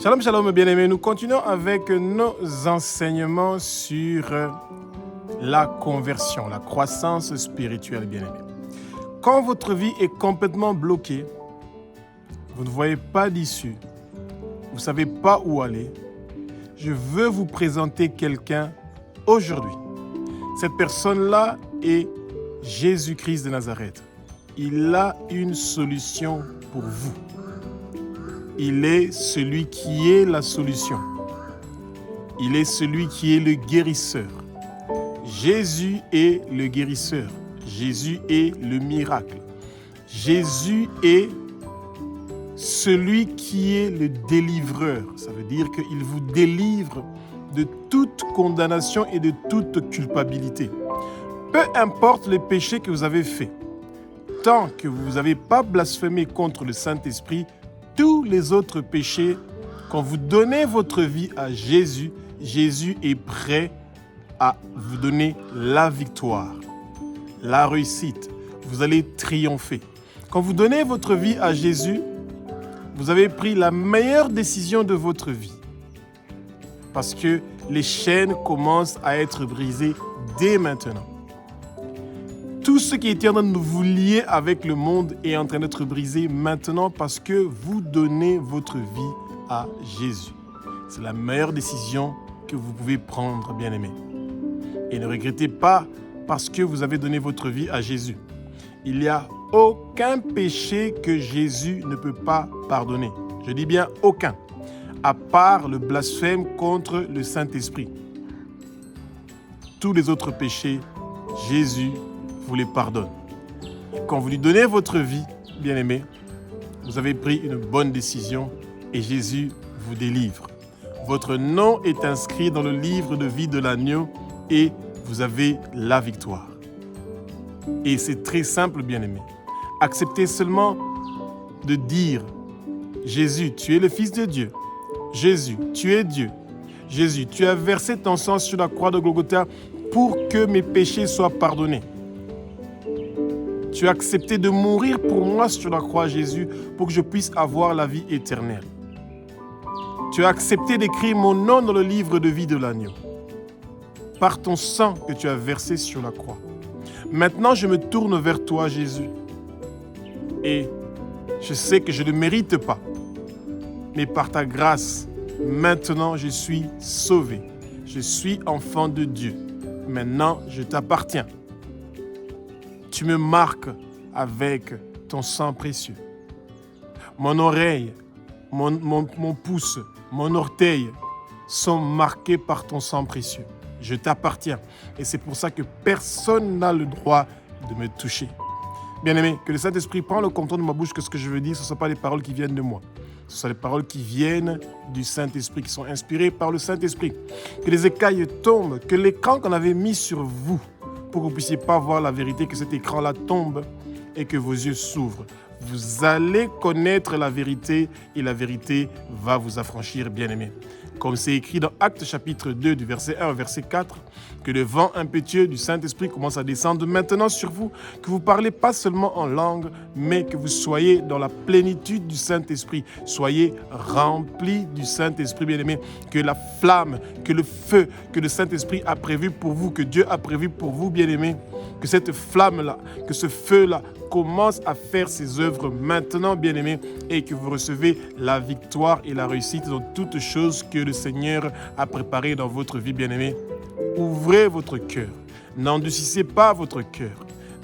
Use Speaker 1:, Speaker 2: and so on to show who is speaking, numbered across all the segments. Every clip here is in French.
Speaker 1: Shalom, shalom, bien-aimés. Nous continuons avec nos enseignements sur la conversion, la croissance spirituelle, bien-aimés. Quand votre vie est complètement bloquée, vous ne voyez pas d'issue, vous ne savez pas où aller, je veux vous présenter quelqu'un aujourd'hui. Cette personne-là est Jésus-Christ de Nazareth. Il a une solution pour vous. Il est celui qui est la solution. Il est celui qui est le guérisseur. Jésus est le guérisseur. Jésus est le miracle. Jésus est celui qui est le délivreur. Ça veut dire qu'il vous délivre de toute condamnation et de toute culpabilité. Peu importe les péchés que vous avez faits, tant que vous n'avez pas blasphémé contre le Saint-Esprit, tous les autres péchés, quand vous donnez votre vie à Jésus, Jésus est prêt à vous donner la victoire, la réussite. Vous allez triompher. Quand vous donnez votre vie à Jésus, vous avez pris la meilleure décision de votre vie. Parce que les chaînes commencent à être brisées dès maintenant. Tout ce qui était en train de vous lier avec le monde est en train d'être brisé maintenant parce que vous donnez votre vie à Jésus. C'est la meilleure décision que vous pouvez prendre, bien-aimés. Et ne regrettez pas parce que vous avez donné votre vie à Jésus. Il n'y a aucun péché que Jésus ne peut pas pardonner. Je dis bien aucun, à part le blasphème contre le Saint-Esprit. Tous les autres péchés, Jésus vous les pardonne. Quand vous lui donnez votre vie, bien-aimé, vous avez pris une bonne décision et Jésus vous délivre. Votre nom est inscrit dans le livre de vie de l'agneau et vous avez la victoire. Et c'est très simple, bien-aimé. Acceptez seulement de dire « Jésus, tu es le Fils de Dieu. Jésus, tu es Dieu. Jésus, tu as versé ton sang sur la croix de Golgotha pour que mes péchés soient pardonnés. Tu as accepté de mourir pour moi sur la croix, Jésus, pour que je puisse avoir la vie éternelle. Tu as accepté d'écrire mon nom dans le livre de vie de l'agneau, par ton sang que tu as versé sur la croix. Maintenant, je me tourne vers toi, Jésus, et je sais que je ne mérite pas, mais par ta grâce, maintenant, je suis sauvé. Je suis enfant de Dieu. Maintenant, je t'appartiens. Tu me marques avec ton sang précieux. Mon oreille, mon pouce, mon orteil sont marqués par ton sang précieux. Je t'appartiens. Et c'est pour ça que personne n'a le droit de me toucher. Bien-aimé, que le Saint-Esprit prenne le contrôle de ma bouche, que ce que je veux dire, ce ne sont pas les paroles qui viennent de moi. Ce sont les paroles qui viennent du Saint-Esprit, qui sont inspirées par le Saint-Esprit. Que les écailles tombent, que l'écran qu'on avait mis sur vous, pour que vous ne puissiez pas voir la vérité, que cet écran-là tombe et que vos yeux s'ouvrent. Vous allez connaître la vérité et la vérité va vous affranchir, bien-aimés. Comme c'est écrit dans Actes chapitre 2 du verset 1 au verset 4, que le vent impétueux du Saint-Esprit commence à descendre maintenant sur vous, que vous parlez pas seulement en langue, mais que vous soyez dans la plénitude du Saint-Esprit. Soyez remplis du Saint-Esprit, bien-aimés, que la flamme, que le feu que le Saint-Esprit a prévu pour vous, que Dieu a prévu pour vous, bien-aimés, que cette flamme-là, que ce feu-là commence à faire ses œuvres maintenant, bien-aimés, et que vous recevez la victoire et la réussite dans toutes choses que le Seigneur a préparées dans votre vie, bien-aimés. Ouvrez votre cœur. N'endurcissez pas votre cœur.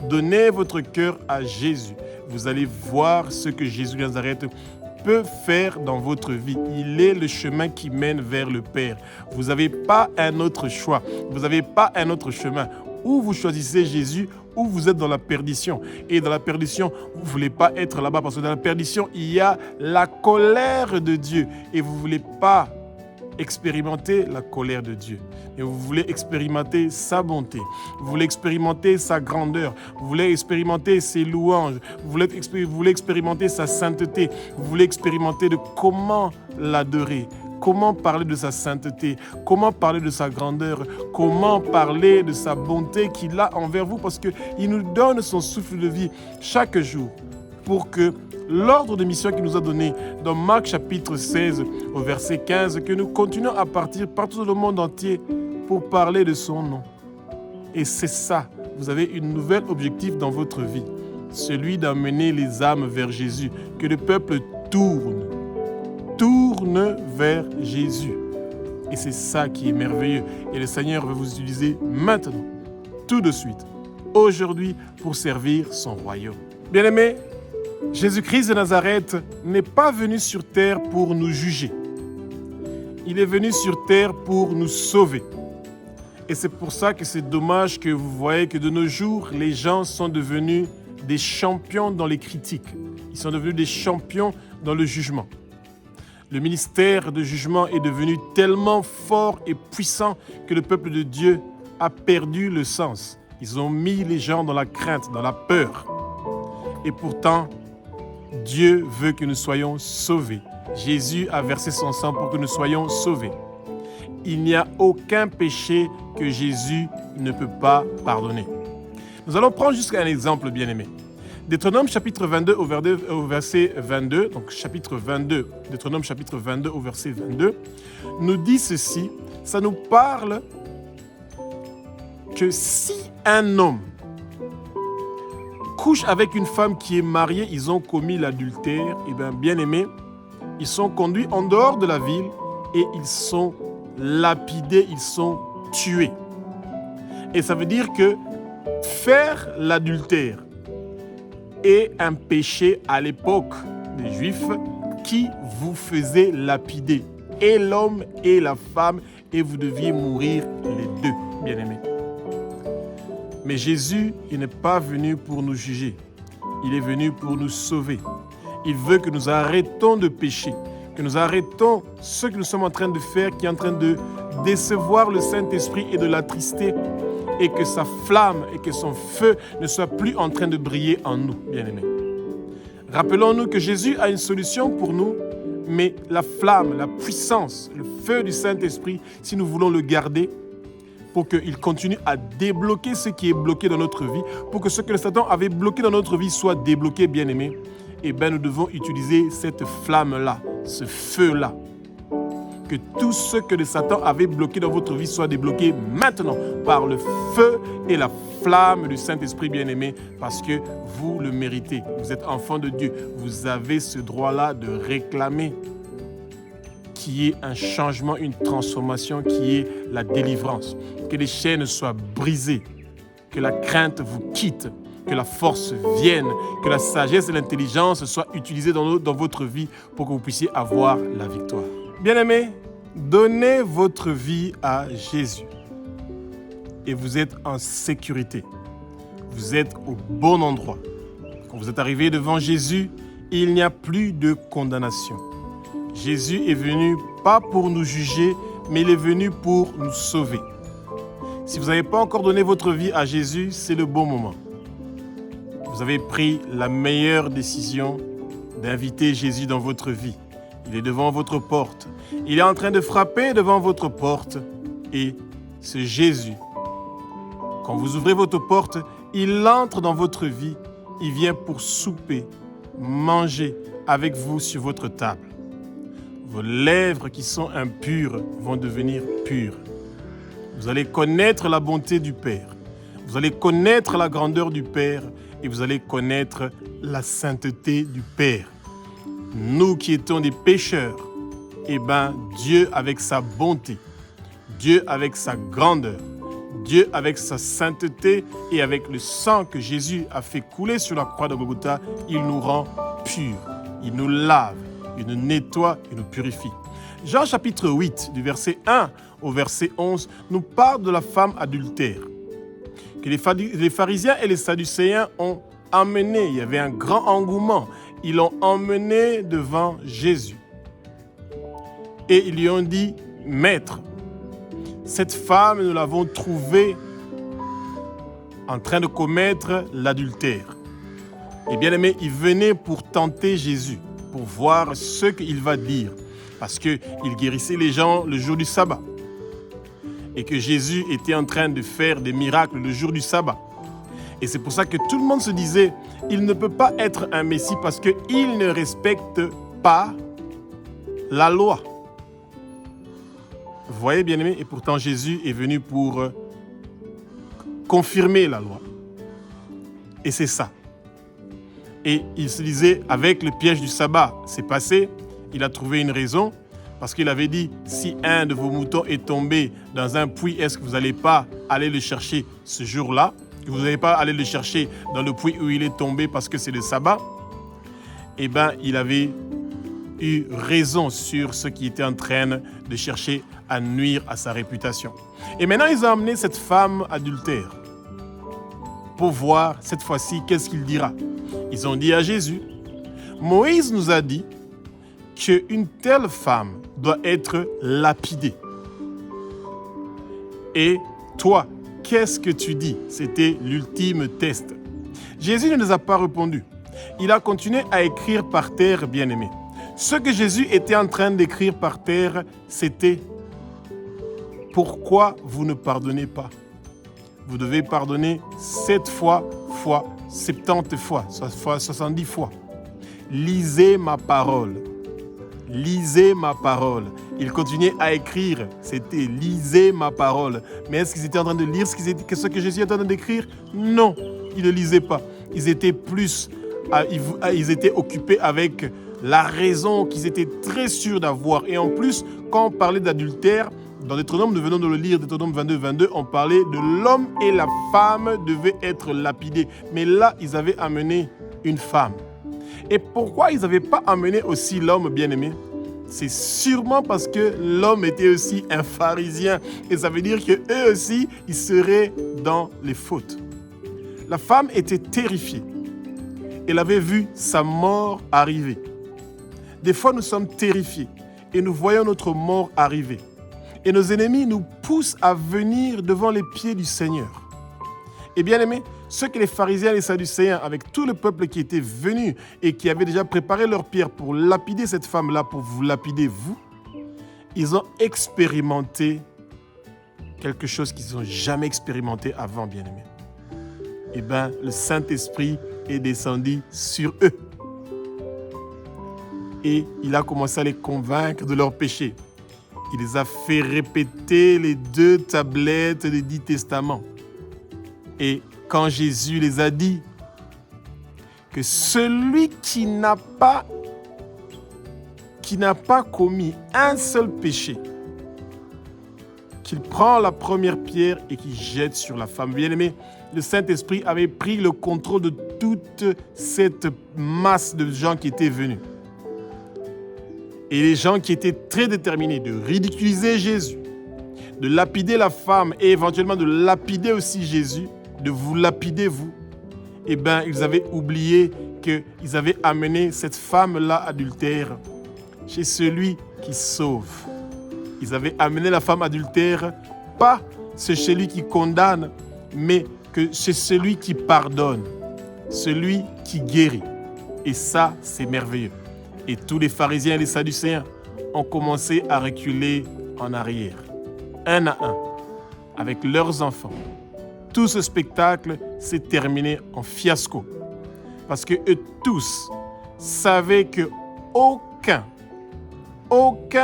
Speaker 1: Donnez votre cœur à Jésus. Vous allez voir ce que Jésus de Nazareth peut faire dans votre vie. Il est le chemin qui mène vers le Père. Vous n'avez pas un autre choix. Vous n'avez pas un autre chemin. Ou vous choisissez Jésus, ou vous êtes dans la perdition. Et dans la perdition, vous ne voulez pas être là-bas parce que dans la perdition, il y a la colère de Dieu. Et vous ne voulez pas expérimenter la colère de Dieu. Et vous voulez expérimenter sa bonté. Vous voulez expérimenter sa grandeur. Vous voulez expérimenter ses louanges. Vous voulez expérimenter sa sainteté. Vous voulez expérimenter de comment l'adorer. Comment parler de sa sainteté? Comment parler de sa grandeur? Comment parler de sa bonté qu'il a envers vous? Parce qu'il nous donne son souffle de vie chaque jour pour que l'ordre de mission qu'il nous a donné dans Marc chapitre 16 au verset 15, que nous continuons à partir partout dans le monde entier pour parler de son nom. Et c'est ça, vous avez une nouvelle objectif dans votre vie, celui d'amener les âmes vers Jésus, que le peuple tourne vers Jésus. Et c'est ça qui est merveilleux. Et le Seigneur veut vous utiliser maintenant, tout de suite, aujourd'hui, pour servir son royaume. Bien-aimés, Jésus-Christ de Nazareth n'est pas venu sur terre pour nous juger. Il est venu sur terre pour nous sauver. Et c'est pour ça que c'est dommage que vous voyez que de nos jours, les gens sont devenus des champions dans les critiques. Ils sont devenus des champions dans le jugement. Le ministère de jugement est devenu tellement fort et puissant que le peuple de Dieu a perdu le sens. Ils ont mis les gens dans la crainte, dans la peur. Et pourtant, Dieu veut que nous soyons sauvés. Jésus a versé son sang pour que nous soyons sauvés. Il n'y a aucun péché que Jésus ne peut pas pardonner. Nous allons prendre juste un exemple, bien-aimé. Deutéronome chapitre 22 au verset 22, donc chapitre 22, Deutéronome chapitre 22 au verset 22, nous dit ceci, ça nous parle que si un homme couche avec une femme qui est mariée, ils ont commis l'adultère, et bien aimés, ils sont conduits en dehors de la ville et ils sont lapidés, ils sont tués. Et ça veut dire que faire l'adultère est un péché à l'époque des Juifs qui vous faisait lapider, et l'homme et la femme, et vous deviez mourir les deux, bien-aimés. Mais Jésus, il n'est pas venu pour nous juger. Il est venu pour nous sauver. Il veut que nous arrêtons de pécher, que nous arrêtons ce que nous sommes en train de faire, qui est en train de décevoir le Saint-Esprit et de l'attrister, et que sa flamme et que son feu ne soient plus en train de briller en nous, bien-aimés. Rappelons-nous que Jésus a une solution pour nous, mais la flamme, la puissance, le feu du Saint-Esprit, si nous voulons le garder, pour qu'il continue à débloquer ce qui est bloqué dans notre vie, pour que ce que le Satan avait bloqué dans notre vie soit débloqué, bien-aimés, eh bien, nous devons utiliser cette flamme-là, ce feu-là. Que tout ce que le Satan avait bloqué dans votre vie soit débloqué maintenant par le feu et la flamme du Saint-Esprit, bien-aimé, parce que vous le méritez. Vous êtes enfant de Dieu. Vous avez ce droit-là de réclamer qui est un changement, une transformation, qui est la délivrance. Que les chaînes soient brisées, que la crainte vous quitte, que la force vienne, que la sagesse et l'intelligence soient utilisées dans votre vie pour que vous puissiez avoir la victoire. Bien-aimés, donnez votre vie à Jésus et vous êtes en sécurité. Vous êtes au bon endroit. Quand vous êtes arrivé devant Jésus, il n'y a plus de condamnation. Jésus est venu pas pour nous juger, mais il est venu pour nous sauver. Si vous n'avez pas encore donné votre vie à Jésus, c'est le bon moment. Vous avez pris la meilleure décision d'inviter Jésus dans votre vie. Il est devant votre porte. Il est en train de frapper devant votre porte. Et ce Jésus, quand vous ouvrez votre porte, il entre dans votre vie. Il vient pour souper, manger avec vous sur votre table. Vos lèvres qui sont impures vont devenir pures. Vous allez connaître la bonté du Père. Vous allez connaître la grandeur du Père et vous allez connaître la sainteté du Père. Nous qui étions des pécheurs, eh bien, Dieu avec sa bonté, Dieu avec sa grandeur, Dieu avec sa sainteté et avec le sang que Jésus a fait couler sur la croix de Golgotha, il nous rend purs, il nous lave, il nous nettoie et nous purifie. Jean chapitre 8, du verset 1 au verset 11, nous parle de la femme adultère, que les pharisiens et les sadducéens ont emmené. Il y avait un grand engouement. Ils l'ont emmené devant Jésus. Et ils lui ont dit, « Maître, cette femme, nous l'avons trouvée en train de commettre l'adultère. » Et bien aimé, ils venaient pour tenter Jésus, pour voir ce qu'il va dire. Parce qu'il guérissait les gens le jour du sabbat. Et que Jésus était en train de faire des miracles le jour du sabbat. Et c'est pour ça que tout le monde se disait, il ne peut pas être un Messie parce qu'il ne respecte pas la loi. Vous voyez, bien-aimés, et pourtant Jésus est venu pour confirmer la loi. Et c'est ça. Et il se disait, avec le piège du sabbat, c'est passé, il a trouvé une raison, parce qu'il avait dit, si un de vos moutons est tombé dans un puits, est-ce que vous n'allez pas aller le chercher ce jour-là? Vous n'allez pas aller le chercher dans le puits où il est tombé parce que c'est le sabbat? Eh bien, il avait eu raison sur ce qui était en train de chercher à nuire à sa réputation. Et maintenant, ils ont amené cette femme adultère pour voir cette fois-ci qu'est-ce qu'il dira. Ils ont dit à Jésus, Moïse nous a dit qu'une telle femme doit être lapidée. Et toi, qu'est-ce que tu dis? C'était l'ultime test. Jésus ne nous a pas répondu. Il a continué à écrire par terre, bien-aimé. Ce que Jésus était en train d'écrire par terre, c'était « Pourquoi vous ne pardonnez pas ?» Vous devez pardonner 7 fois, 70 fois, 70 fois. Lisez ma parole. Lisez ma parole. Il continuait à écrire. C'était « Lisez ma parole ». Mais est-ce qu'ils étaient en train de lire ce que Jésus était en train d'écrire? Non, ils ne lisaient pas. Ils étaient occupés avec la raison qu'ils étaient très sûrs d'avoir. Et en plus, quand on parlait d'adultère, dans Deutéronome, nous venons de le lire, Deutéronome 22, on parlait de l'homme et la femme devaient être lapidés. Mais là, ils avaient amené une femme. Et pourquoi ils n'avaient pas amené aussi l'homme bien-aimé? C'est sûrement parce que l'homme était aussi un pharisien. Et ça veut dire qu'eux aussi, ils seraient dans les fautes. La femme était terrifiée. Elle avait vu sa mort arriver. Des fois, nous sommes terrifiés et nous voyons notre mort arriver. Et nos ennemis nous poussent à venir devant les pieds du Seigneur. Et bien aimé, ce que les pharisiens et les sadducéens, avec tout le peuple qui était venu et qui avait déjà préparé leur pierre pour lapider cette femme-là, pour vous lapider vous, ils ont expérimenté quelque chose qu'ils n'ont jamais expérimenté avant, bien aimé. Eh bien, le Saint-Esprit est descendu sur eux. Et il a commencé à les convaincre de leurs péchés. Il les a fait répéter les 2 tablettes des 10 testaments. Et quand Jésus les a dit que celui qui n'a pas commis un seul péché, qu'il prend la première pierre et qu'il jette sur la femme. Bien-aimé, le Saint-Esprit avait pris le contrôle de toute cette masse de gens qui étaient venus. Et les gens qui étaient très déterminés de ridiculiser Jésus, de lapider la femme et éventuellement de lapider aussi Jésus, de vous lapider vous, eh bien, ils avaient oublié qu'ils avaient amené cette femme-là adultère chez celui qui sauve. Ils avaient amené la femme adultère, pas chez lui qui condamne, mais que chez celui qui pardonne, celui qui guérit. Et ça, c'est merveilleux. Et tous les pharisiens et les sadducéens ont commencé à reculer en arrière, un à un, avec leurs enfants. Tout ce spectacle s'est terminé en fiasco. Parce que eux tous savaient qu'aucun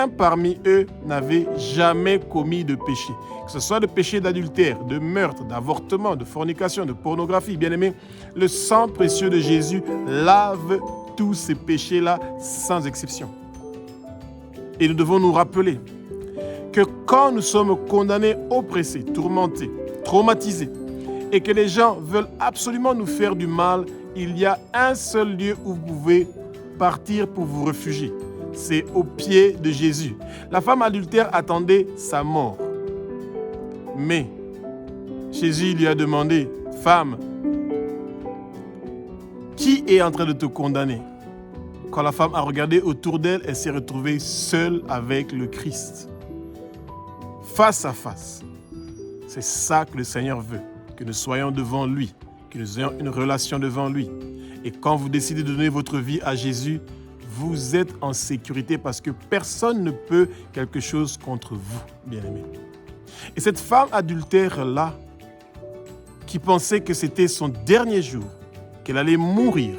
Speaker 1: parmi eux n'avait jamais commis de péché. Que ce soit de péché d'adultère, de meurtre, d'avortement, de fornication, de pornographie. Bien aimé, le sang précieux de Jésus lave tous ces péchés-là sans exception. Et nous devons nous rappeler que quand nous sommes condamnés, oppressés, tourmentés, traumatisés, et que les gens veulent absolument nous faire du mal, il y a un seul lieu où vous pouvez partir pour vous réfugier. C'est au pied de Jésus. La femme adultère attendait sa mort. Mais Jésus lui a demandé, « Femme, qui est en train de te condamner ?» Quand la femme a regardé autour d'elle, elle s'est retrouvée seule avec le Christ. Face à face. C'est ça que le Seigneur veut, que nous soyons devant lui, que nous ayons une relation devant lui. Et quand vous décidez de donner votre vie à Jésus, vous êtes en sécurité parce que personne ne peut quelque chose contre vous, bien-aimés. Et cette femme adultère-là, qui pensait que c'était son dernier jour, qu'elle allait mourir,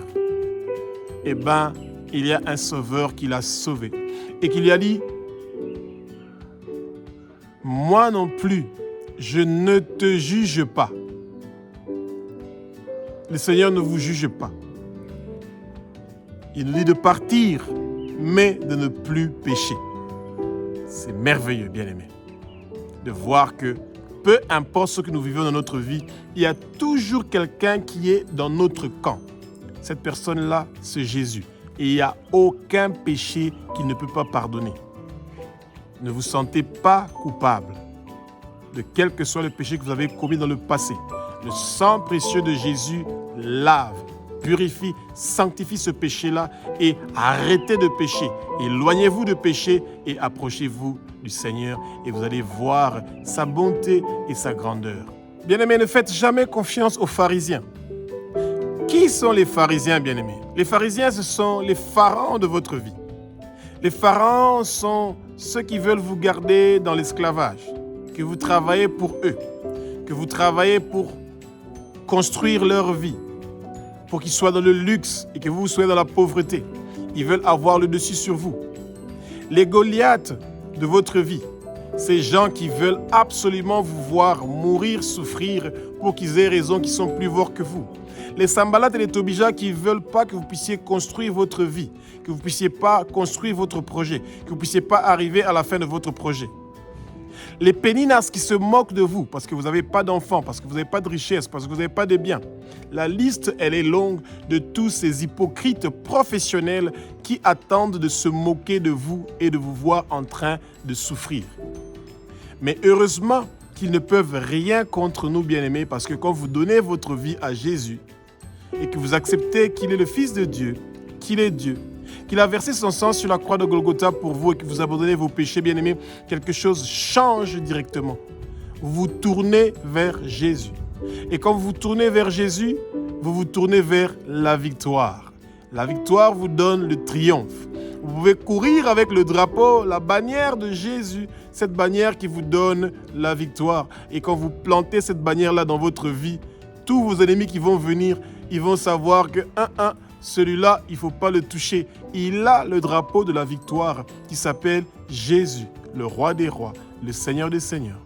Speaker 1: eh bien, il y a un sauveur qui l'a sauvée et qui lui a dit, moi non plus, je ne te juge pas. Le Seigneur ne vous juge pas. Il nous dit de partir, mais de ne plus pécher. C'est merveilleux, bien-aimés, de voir que peu importe ce que nous vivons dans notre vie, il y a toujours quelqu'un qui est dans notre camp. Cette personne-là, c'est Jésus. Et il n'y a aucun péché qu'il ne peut pas pardonner. Ne vous sentez pas coupable de quel que soit le péché que vous avez commis dans le passé. Le sang précieux de Jésus lave, purifie, sanctifie ce péché-là et arrêtez de pécher. Éloignez-vous de péché et approchez-vous du Seigneur et vous allez voir sa bonté et sa grandeur. Bien-aimés, ne faites jamais confiance aux pharisiens. Qui sont les pharisiens, bien-aimés? Les pharisiens, ce sont les pharaons de votre vie. Les pharaons sont ceux qui veulent vous garder dans l'esclavage, que vous travaillez pour eux, que vous travaillez pour construire leur vie, pour qu'ils soient dans le luxe et que vous soyez dans la pauvreté. Ils veulent avoir le dessus sur vous. Les Goliaths de votre vie, ces gens qui veulent absolument vous voir mourir, souffrir, pour qu'ils aient raison, qu'ils sont plus forts que vous. Les Sanballat et les Tobija qui ne veulent pas que vous puissiez construire votre vie, que vous ne puissiez pas construire votre projet, que vous ne puissiez pas arriver à la fin de votre projet. Les Péninas qui se moquent de vous parce que vous n'avez pas d'enfants, parce que vous n'avez pas de richesse, parce que vous n'avez pas de biens. La liste, elle est longue de tous ces hypocrites professionnels qui attendent de se moquer de vous et de vous voir en train de souffrir. Mais heureusement qu'ils ne peuvent rien contre nous, bien-aimés, parce que quand vous donnez votre vie à Jésus et que vous acceptez qu'il est le Fils de Dieu, qu'il est Dieu, qu'il a versé son sang sur la croix de Golgotha pour vous et que vous abandonnez vos péchés, bien-aimés, quelque chose change directement. Vous vous tournez vers Jésus. Et quand vous vous tournez vers Jésus, vous vous tournez vers la victoire. La victoire vous donne le triomphe. Vous pouvez courir avec le drapeau, la bannière de Jésus, cette bannière qui vous donne la victoire. Et quand vous plantez cette bannière-là dans votre vie, tous vos ennemis qui vont venir, ils vont savoir que celui-là, il ne faut pas le toucher. Il a le drapeau de la victoire qui s'appelle Jésus, le roi des rois, le Seigneur des seigneurs.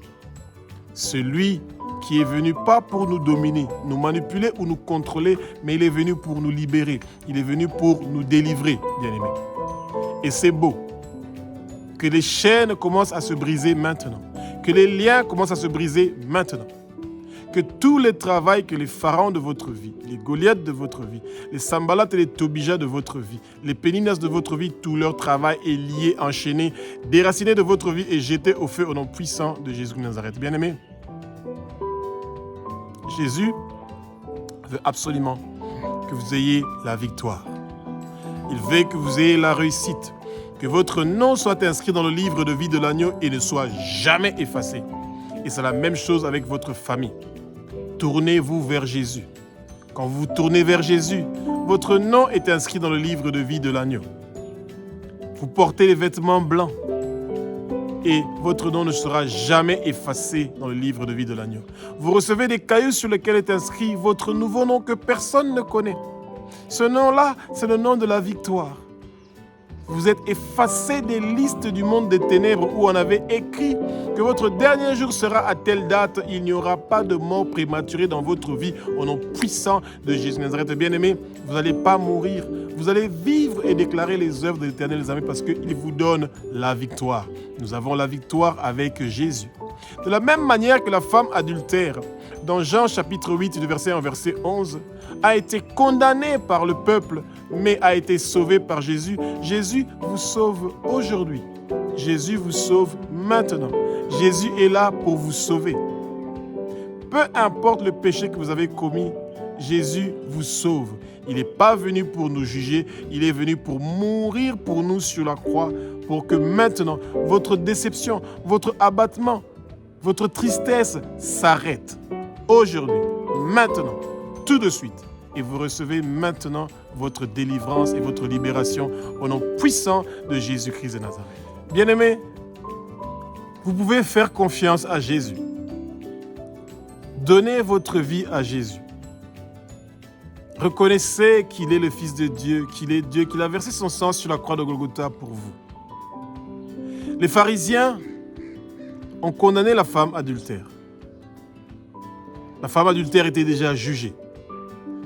Speaker 1: Celui qui est venu pas pour nous dominer, nous manipuler ou nous contrôler, mais il est venu pour nous libérer. Il est venu pour nous délivrer, bien-aimés. Et c'est beau que les chaînes commencent à se briser maintenant, que les liens commencent à se briser maintenant. Que tout le travail que les pharaons de votre vie, les Goliaths de votre vie, les Sanballat et les Tobija de votre vie, les Péninas de votre vie, tout leur travail est lié, enchaîné, déraciné de votre vie et jeté au feu au nom puissant de Jésus de Nazareth. Bien-aimés, Jésus veut absolument que vous ayez la victoire. Il veut que vous ayez la réussite, que votre nom soit inscrit dans le livre de vie de l'agneau et ne soit jamais effacé. Et c'est la même chose avec votre famille. Tournez-vous vers Jésus. Quand vous vous tournez vers Jésus, votre nom est inscrit dans le livre de vie de l'agneau. Vous portez les vêtements blancs et votre nom ne sera jamais effacé dans le livre de vie de l'agneau. Vous recevez des cailloux sur lesquels est inscrit votre nouveau nom que personne ne connaît. Ce nom-là, c'est le nom de la victoire. Vous êtes effacé des listes du monde des ténèbres où on avait écrit que votre dernier jour sera à telle date. Il n'y aura pas de mort prématurée dans votre vie au nom puissant de Jésus de Nazareth. Bien-aimés, vous n'allez pas mourir. Vous allez vivre et déclarer les œuvres de l'Éternel, les amis, parce qu'il vous donne la victoire. Nous avons la victoire avec Jésus. De la même manière que la femme adultère, dans Jean chapitre 8, du verset 1 au verset 11, a été condamnée par le peuple, mais a été sauvée par Jésus. Jésus vous sauve aujourd'hui. Jésus vous sauve maintenant. Jésus est là pour vous sauver. Peu importe le péché que vous avez commis, Jésus vous sauve. Il n'est pas venu pour nous juger, il est venu pour mourir pour nous sur la croix, pour que maintenant, votre déception, votre abattement, votre tristesse s'arrête. Aujourd'hui, maintenant, tout de suite. Et vous recevez maintenant votre délivrance et votre libération au nom puissant de Jésus-Christ de Nazareth. Bien-aimés, vous pouvez faire confiance à Jésus. Donnez votre vie à Jésus. Reconnaissez qu'il est le Fils de Dieu, qu'il est Dieu, qu'il a versé son sang sur la croix de Golgotha pour vous. Les pharisiens ont condamné la femme adultère. La femme adultère était déjà jugée.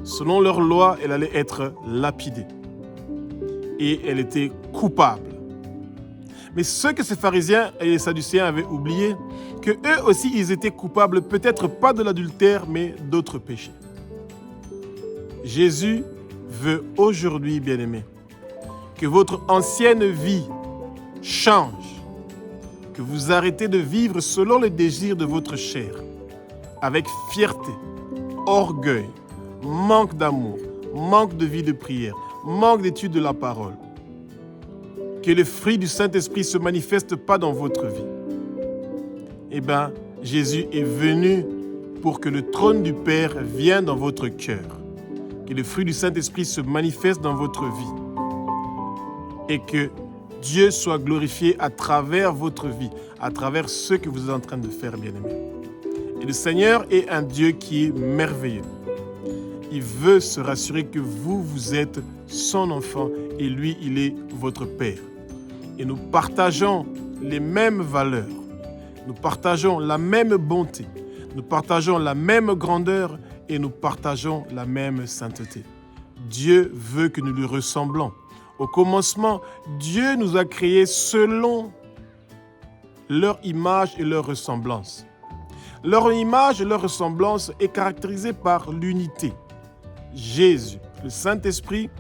Speaker 1: Selon leur loi, elle allait être lapidée. Et elle était coupable. Mais ce que ces pharisiens et les sadducéens avaient oublié, que eux aussi, ils étaient coupables, peut-être pas de l'adultère, mais d'autres péchés. Jésus veut aujourd'hui, bien-aimés, que votre ancienne vie change, que vous arrêtez de vivre selon les désirs de votre chair, avec fierté, orgueil, manque d'amour, manque de vie de prière, manque d'étude de la parole. Que le fruit du Saint-Esprit ne se manifeste pas dans votre vie. Eh bien, Jésus est venu pour que le trône du Père vienne dans votre cœur. Que le fruit du Saint-Esprit se manifeste dans votre vie. Et que Dieu soit glorifié à travers votre vie, à travers ce que vous êtes en train de faire, bien-aimés. Et le Seigneur est un Dieu qui est merveilleux. Il veut se rassurer que vous êtes son enfant et lui, il est votre Père. Et nous partageons les mêmes valeurs. Nous partageons la même bonté. Nous partageons la même grandeur et nous partageons la même sainteté. Dieu veut que nous lui ressemblons. Au commencement, Dieu nous a créés selon leur image et leur ressemblance. Leur image et leur ressemblance est caractérisée par l'unité. Jésus, le Saint-Esprit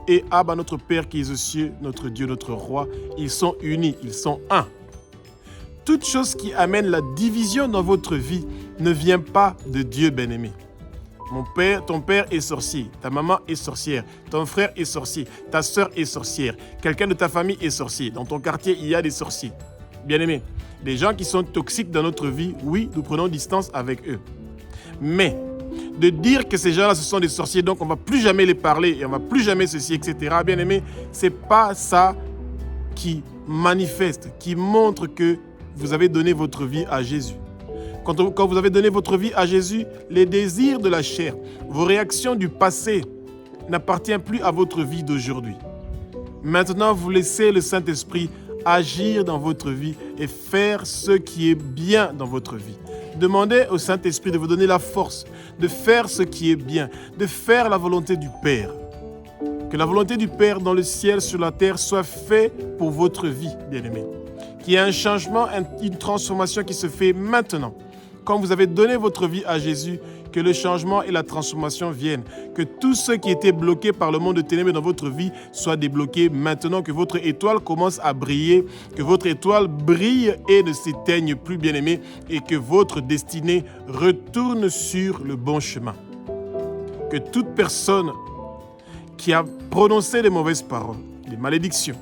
Speaker 1: et Abba, notre Père qui est aux cieux, notre Dieu, notre Roi, ils sont unis, ils sont un. Toute chose qui amène la division dans votre vie ne vient pas de Dieu, bien-aimé. Ton père est sorcier, ta maman est sorcière, ton frère est sorcier, ta sœur est sorcière, quelqu'un de ta famille est sorcier. Dans ton quartier, il y a des sorciers. Bien-aimé, les gens qui sont toxiques dans notre vie, oui, nous prenons distance avec eux. Mais de dire que ces gens-là, ce sont des sorciers, donc on ne va plus jamais les parler et on ne va plus jamais ceci, etc. Bien-aimé, ce n'est pas ça qui manifeste, qui montre que vous avez donné votre vie à Jésus. Quand vous avez donné votre vie à Jésus, les désirs de la chair, vos réactions du passé n'appartiennent plus à votre vie d'aujourd'hui. Maintenant, vous laissez le Saint-Esprit agir dans votre vie et faire ce qui est bien dans votre vie. Demandez au Saint-Esprit de vous donner la force de faire ce qui est bien, de faire la volonté du Père. Que la volonté du Père dans le ciel, sur la terre, soit faite pour votre vie, bien-aimés. Qu'il y ait un changement, une transformation qui se fait maintenant. Quand vous avez donné votre vie à Jésus, que le changement et la transformation viennent. Que tout ce qui était bloqué par le monde de ténèbres dans votre vie soit débloqué maintenant. Que votre étoile commence à briller. Que votre étoile brille et ne s'éteigne plus, bien-aimé. Et que votre destinée retourne sur le bon chemin. Que toute personne qui a prononcé des mauvaises paroles, des malédictions,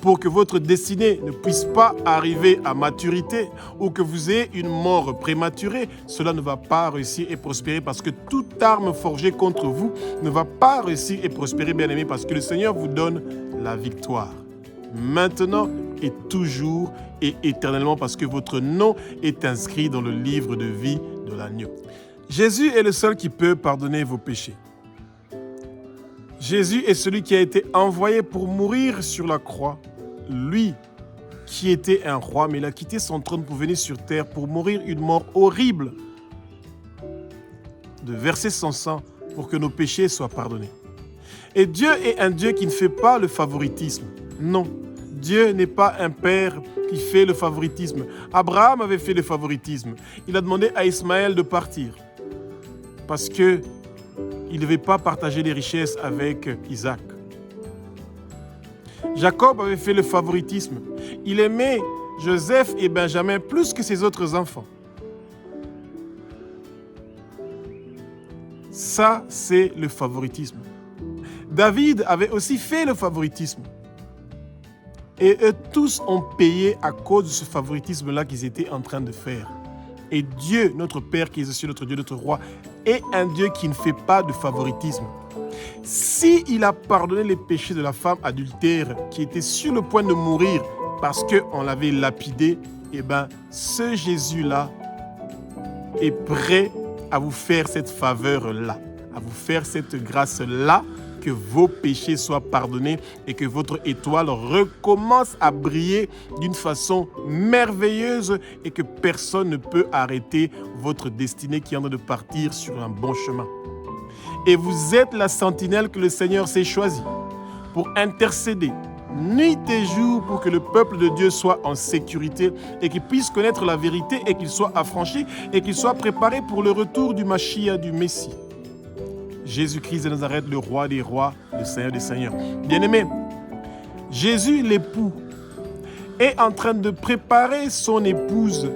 Speaker 1: pour que votre destinée ne puisse pas arriver à maturité ou que vous ayez une mort prématurée, cela ne va pas réussir et prospérer parce que toute arme forgée contre vous ne va pas réussir et prospérer, bien-aimés, parce que le Seigneur vous donne la victoire. Maintenant et toujours et éternellement, parce que votre nom est inscrit dans le livre de vie de l'agneau. Jésus est le seul qui peut pardonner vos péchés. Jésus est celui qui a été envoyé pour mourir sur la croix. Lui qui était un roi, mais il a quitté son trône pour venir sur terre, pour mourir une mort horrible, de verser son sang pour que nos péchés soient pardonnés. Et Dieu est un Dieu qui ne fait pas le favoritisme. Non, Dieu n'est pas un père qui fait le favoritisme. Abraham avait fait le favoritisme. Il a demandé à Ismaël de partir parce que il ne devait pas partager les richesses avec Isaac. Jacob avait fait le favoritisme. Il aimait Joseph et Benjamin plus que ses autres enfants. Ça, c'est le favoritisme. David avait aussi fait le favoritisme. Et eux tous ont payé à cause de ce favoritisme-là qu'ils étaient en train de faire. Et Dieu, notre Père qui est aussi notre Dieu, notre Roi, est un Dieu qui ne fait pas de favoritisme. S'il a pardonné les péchés de la femme adultère qui était sur le point de mourir parce qu'on l'avait lapidée, eh bien, ce Jésus-là est prêt à vous faire cette faveur-là, à vous faire cette grâce-là, que vos péchés soient pardonnés et que votre étoile recommence à briller d'une façon merveilleuse et que personne ne peut arrêter votre destinée qui est en train de partir sur un bon chemin. Et vous êtes la sentinelle que le Seigneur s'est choisie pour intercéder nuit et jour pour que le peuple de Dieu soit en sécurité et qu'il puisse connaître la vérité et qu'il soit affranchi et qu'il soit préparé pour le retour du Mashiach, du Messie. Jésus-Christ de Nazareth, le roi des rois, le Seigneur des seigneurs. Bien-aimés, Jésus, l'époux, est en train de préparer son épouse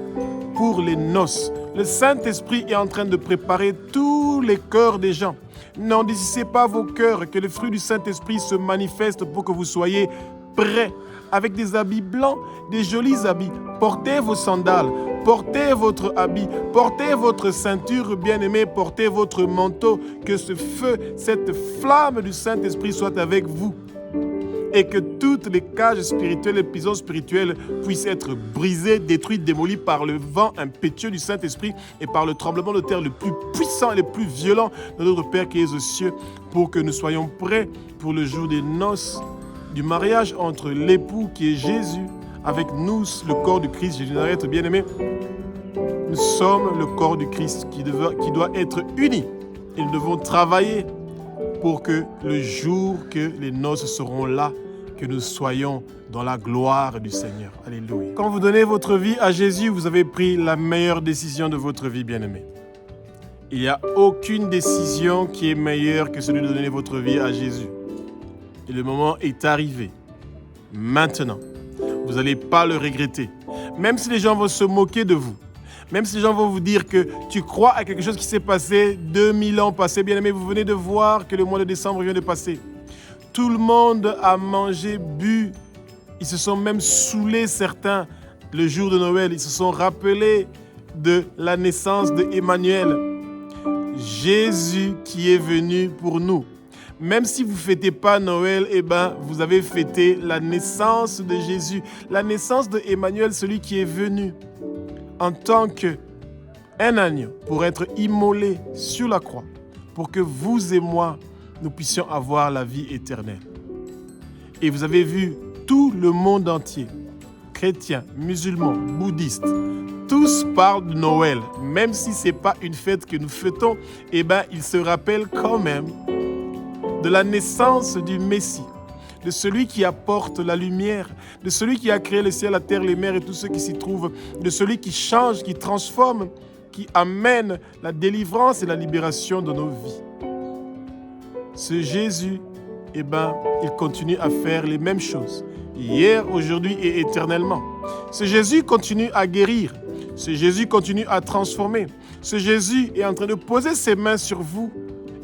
Speaker 1: pour les noces. Le Saint-Esprit est en train de préparer tous les cœurs des gens. N'endurcissez pas vos cœurs, que le fruit du Saint-Esprit se manifeste pour que vous soyez prêts, avec des habits blancs, des jolis habits. Portez vos sandales, portez votre habit, portez votre ceinture, bien-aimés, portez votre manteau, que ce feu, cette flamme du Saint-Esprit soit avec vous. Et que toutes les cages spirituelles, les prisons spirituelles puissent être brisées, détruites, démolies par le vent impétueux du Saint-Esprit et par le tremblement de terre le plus puissant et le plus violent de notre Père qui est aux cieux, pour que nous soyons prêts pour le jour des noces, du mariage entre l'époux qui est Jésus, avec nous, le corps du Christ, Jésus de Nazareth, bien-aimés. Nous sommes le corps du Christ qui doit être uni. Et nous devons travailler pour que le jour que les noces seront là, que nous soyons dans la gloire du Seigneur. Alléluia. Quand vous donnez votre vie à Jésus, vous avez pris la meilleure décision de votre vie, bien-aimés. Il n'y a aucune décision qui est meilleure que celui de donner votre vie à Jésus. Et le moment est arrivé. Maintenant, vous n'allez pas le regretter. Même si les gens vont se moquer de vous, même si les gens vont vous dire que tu crois à quelque chose qui s'est passé 2000 ans passés, bien aimé, vous venez de voir que le mois de décembre vient de passer. Tout le monde a mangé, bu. Ils se sont même saoulés, certains, le jour de Noël. Ils se sont rappelés de la naissance d'Emmanuel. Jésus qui est venu pour nous. Même si vous ne fêtez pas Noël, vous avez fêté la naissance de Jésus, la naissance d'Emmanuel, celui qui est venu en tant qu'un agneau pour être immolé sur la croix, pour que vous et moi, nous puissions avoir la vie éternelle. Et vous avez vu tout le monde entier, chrétiens, musulmans, bouddhistes, tous parlent de Noël. Même si ce n'est pas une fête que nous fêtons, ils se rappellent quand même de la naissance du Messie, de celui qui apporte la lumière, de celui qui a créé le ciel, la terre, les mers et tout ce qui s'y trouve, de celui qui change, qui transforme, qui amène la délivrance et la libération de nos vies. Ce Jésus, il continue à faire les mêmes choses, hier, aujourd'hui et éternellement. Ce Jésus continue à guérir, ce Jésus continue à transformer, ce Jésus est en train de poser ses mains sur vous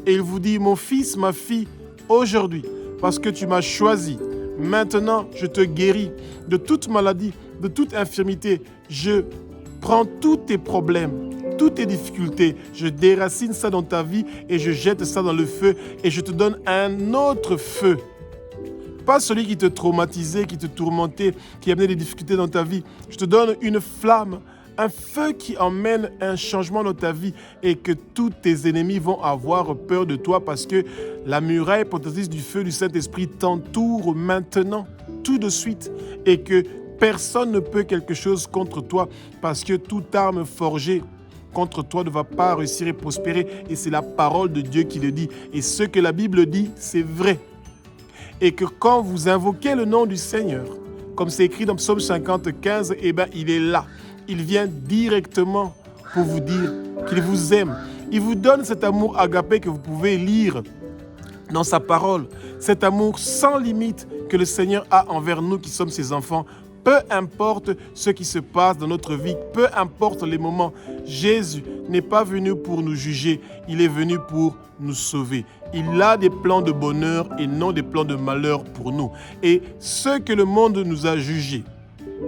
Speaker 1: et il vous dit, mon fils, ma fille, aujourd'hui, parce que tu m'as choisi, maintenant je te guéris de toute maladie, de toute infirmité. Je prends tous tes problèmes, toutes tes difficultés, je déracine ça dans ta vie et je jette ça dans le feu et je te donne un autre feu. Pas celui qui te traumatisait, qui te tourmentait, qui amenait des difficultés dans ta vie. Je te donne une flamme, un feu qui emmène un changement dans ta vie et que tous tes ennemis vont avoir peur de toi parce que la muraille protectrice du feu du Saint-Esprit t'entoure maintenant, tout de suite, et que personne ne peut quelque chose contre toi parce que toute arme forgée contre toi ne va pas réussir et prospérer. Et c'est la parole de Dieu qui le dit. Et ce que la Bible dit, c'est vrai. Et que quand vous invoquez le nom du Seigneur, comme c'est écrit dans Psaume 55, il est là. Il vient directement pour vous dire qu'il vous aime. Il vous donne cet amour agapé que vous pouvez lire dans sa parole. Cet amour sans limite que le Seigneur a envers nous qui sommes ses enfants. Peu importe ce qui se passe dans notre vie, peu importe les moments, Jésus n'est pas venu pour nous juger, il est venu pour nous sauver. Il a des plans de bonheur et non des plans de malheur pour nous. Et ceux que le monde nous a jugés,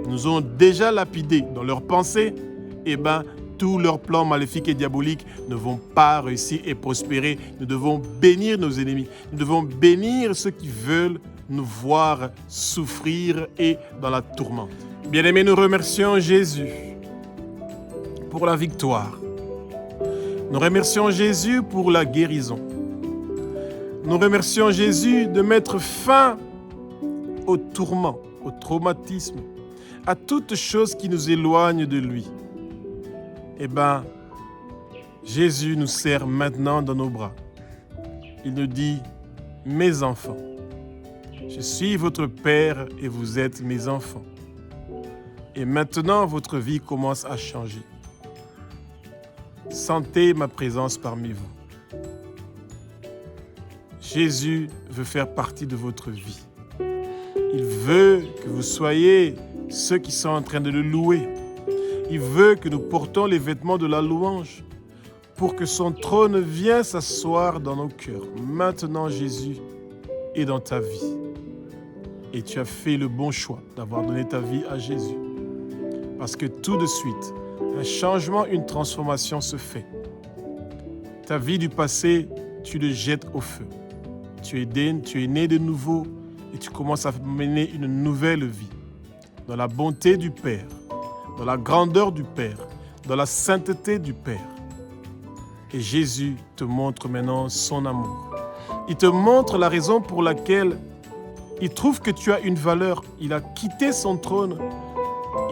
Speaker 1: nous ont déjà lapidés dans leurs pensées, tous leurs plans maléfiques et diaboliques ne vont pas réussir et prospérer. Nous devons bénir nos ennemis. Nous devons bénir ceux qui veulent nous voir souffrir et dans la tourmente. Bien-aimés, nous remercions Jésus pour la victoire. Nous remercions Jésus pour la guérison. Nous remercions Jésus de mettre fin au tourment, au traumatisme, à toute chose qui nous éloigne de lui. Eh bien, Jésus nous serre maintenant dans nos bras. Il nous dit, « Mes enfants, je suis votre Père et vous êtes mes enfants. Et maintenant, votre vie commence à changer. Sentez ma présence parmi vous. » Jésus veut faire partie de votre vie. Il veut que vous soyez ceux qui sont en train de le louer. Il veut que nous portons les vêtements de la louange pour que son trône vienne s'asseoir dans nos cœurs. Maintenant, Jésus est dans ta vie. Et tu as fait le bon choix d'avoir donné ta vie à Jésus. Parce que tout de suite, un changement, une transformation se fait. Ta vie du passé, tu le jettes au feu. Tu es né de nouveau et tu commences à mener une nouvelle vie. Dans la bonté du Père, dans la grandeur du Père, dans la sainteté du Père. Et Jésus te montre maintenant son amour. Il te montre la raison pour laquelle il trouve que tu as une valeur. Il a quitté son trône.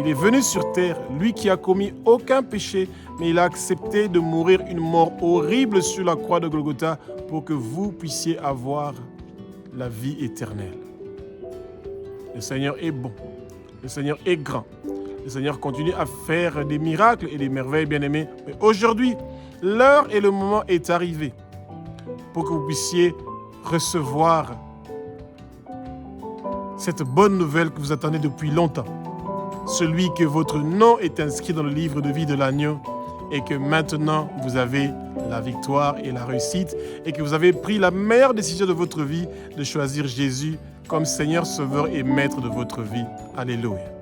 Speaker 1: Il est venu sur terre, lui qui a commis aucun péché, mais il a accepté de mourir une mort horrible sur la croix de Golgotha pour que vous puissiez avoir la vie éternelle. Le Seigneur est bon. Le Seigneur est grand. Le Seigneur continue à faire des miracles et des merveilles, bien-aimés. Mais aujourd'hui, l'heure et le moment est arrivé pour que vous puissiez recevoir cette bonne nouvelle que vous attendez depuis longtemps. Celui que votre nom est inscrit dans le livre de vie de l'agneau et que maintenant vous avez la victoire et la réussite et que vous avez pris la meilleure décision de votre vie de choisir Jésus comme Seigneur, Sauveur et Maître de votre vie. Alléluia.